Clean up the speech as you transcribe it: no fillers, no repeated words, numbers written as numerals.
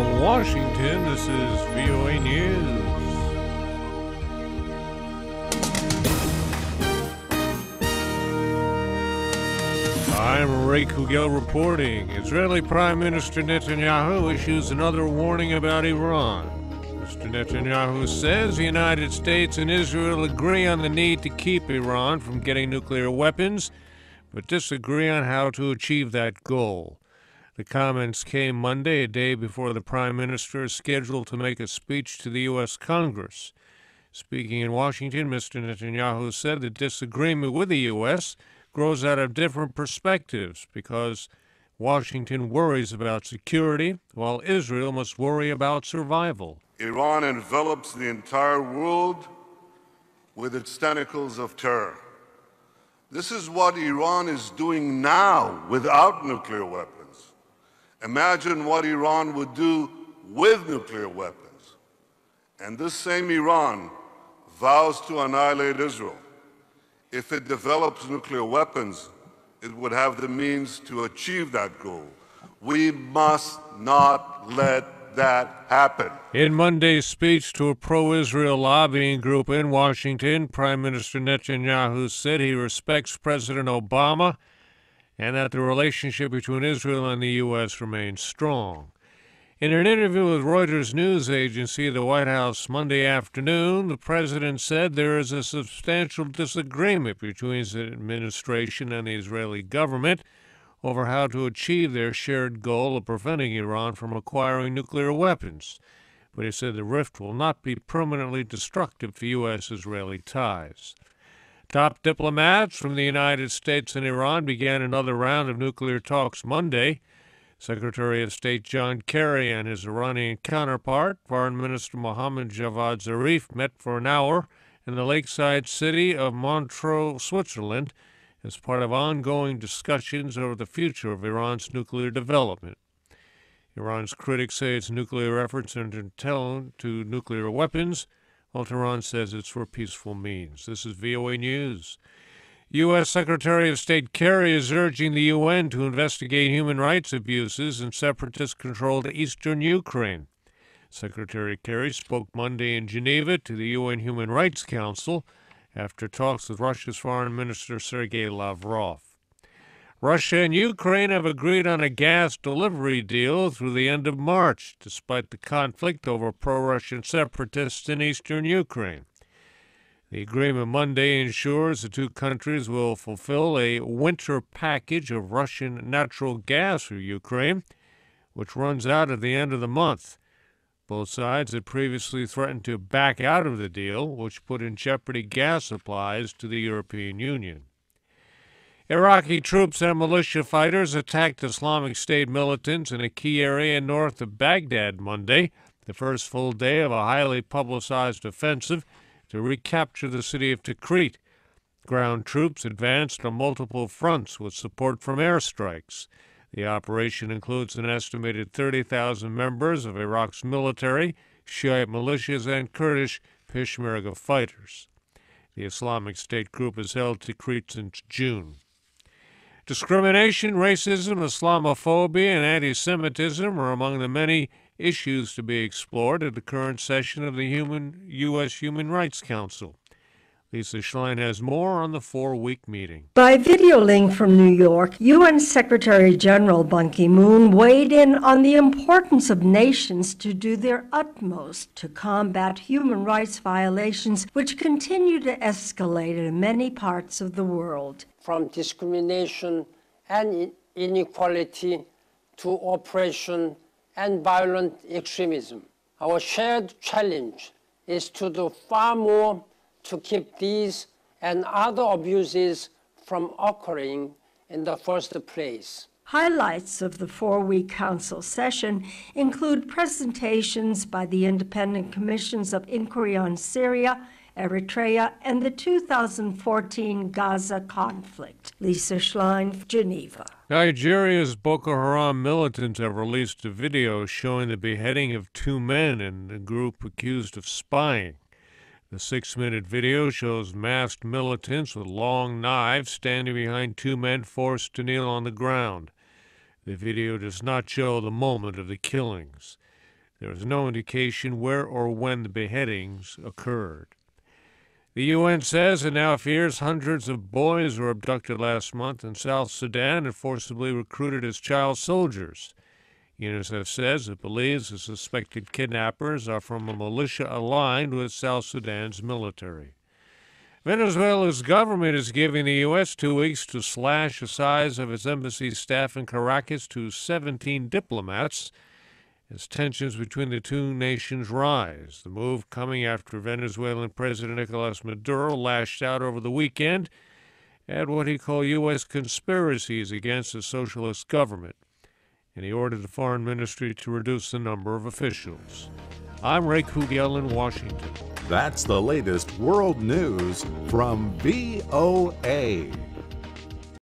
From Washington, this is VOA News. I'm Ray Kouguell reporting. Israeli Prime Minister Netanyahu issues another warning about Iran. Mr. Netanyahu says the United States and Israel agree on the need to keep Iran from getting nuclear weapons, but disagree on how to achieve that goal. The comments came Monday, a day before the Prime Minister is scheduled to make a speech to the U.S. Congress. Speaking in Washington, Mr. Netanyahu said the disagreement with the U.S. grows out of different perspectives because Washington worries about security, while Israel must worry about survival. Iran envelops the entire world with its tentacles of terror. This is what Iran is doing now without nuclear weapons. Imagine what Iran would do with nuclear weapons. And this same Iran vows to annihilate Israel. If it develops nuclear weapons, it would have the means to achieve that goal. We must not let that happen. In Monday's speech to a pro-Israel lobbying group in Washington, Prime Minister Netanyahu said he respects President Obama and that the relationship between Israel and the U.S. remains strong. In an interview with Reuters news agency, the White House, Monday afternoon, the president said there is a substantial disagreement between his administration and the Israeli government over how to achieve their shared goal of preventing Iran from acquiring nuclear weapons. But he said the rift will not be permanently destructive to U.S.-Israeli ties. Top diplomats from the United States and Iran began another round of nuclear talks Monday. Secretary of State John Kerry and his Iranian counterpart, Foreign Minister Mohammad Javad Zarif, met for an hour in the lakeside city of Montreux, Switzerland, as part of ongoing discussions over the future of Iran's nuclear development. Iran's critics say its nuclear efforts are turned to nuclear weapons, while Tehran says it's for peaceful means. This is VOA News. U.S. Secretary of State Kerry is urging the UN to investigate human rights abuses in separatist-controlled eastern Ukraine. Secretary Kerry spoke Monday in Geneva to the UN Human Rights Council after talks with Russia's Foreign Minister Sergei Lavrov. Russia and Ukraine have agreed on a gas delivery deal through the end of March, despite the conflict over pro-Russian separatists in eastern Ukraine. The agreement Monday ensures the two countries will fulfill a winter package of Russian natural gas for Ukraine, which runs out at the end of the month. Both sides had previously threatened to back out of the deal, which put in jeopardy gas supplies to the European Union. Iraqi troops and militia fighters attacked Islamic State militants in a key area north of Baghdad Monday, the first full day of a highly publicized offensive to recapture the city of Tikrit. Ground troops advanced on multiple fronts with support from airstrikes. The operation includes an estimated 30,000 members of Iraq's military, Shiite militias, and Kurdish Peshmerga fighters. The Islamic State group has held Tikrit since June. Discrimination, racism, Islamophobia, and anti-Semitism are among the many issues to be explored at the current session of the U.S. Human Rights Council. Lisa Schlein has more on the 4-week meeting. By video link from New York, UN Secretary General Ban Ki-moon weighed in on the importance of nations to do their utmost to combat human rights violations which continue to escalate in many parts of the world. From discrimination and inequality to oppression and violent extremism. Our shared challenge is to do far more to keep these and other abuses from occurring in the first place. Highlights of the 4-week council session include presentations by the independent commissions of inquiry on Syria, Eritrea, and the 2014 Gaza conflict. Lisa Schlein, Geneva. Nigeria's Boko Haram militants have released a video showing the beheading of 2 men in a group accused of spying. The 6-minute video shows masked militants with long knives standing behind 2 men forced to kneel on the ground. The video does not show the moment of the killings. There is no indication where or when the beheadings occurred. The UN says it now fears hundreds of boys were abducted last month in South Sudan and forcibly recruited as child soldiers. UNICEF says it believes the suspected kidnappers are from a militia aligned with South Sudan's military. Venezuela's government is giving the U.S. 2 weeks to slash the size of its embassy staff in Caracas to 17 diplomats as tensions between the two nations rise. The move coming after Venezuelan President Nicolas Maduro lashed out over the weekend at what he called U.S. conspiracies against the socialist government, and he ordered the foreign ministry to reduce the number of officials. I'm Ray Kouguell in Washington. That's the latest world news from VOA.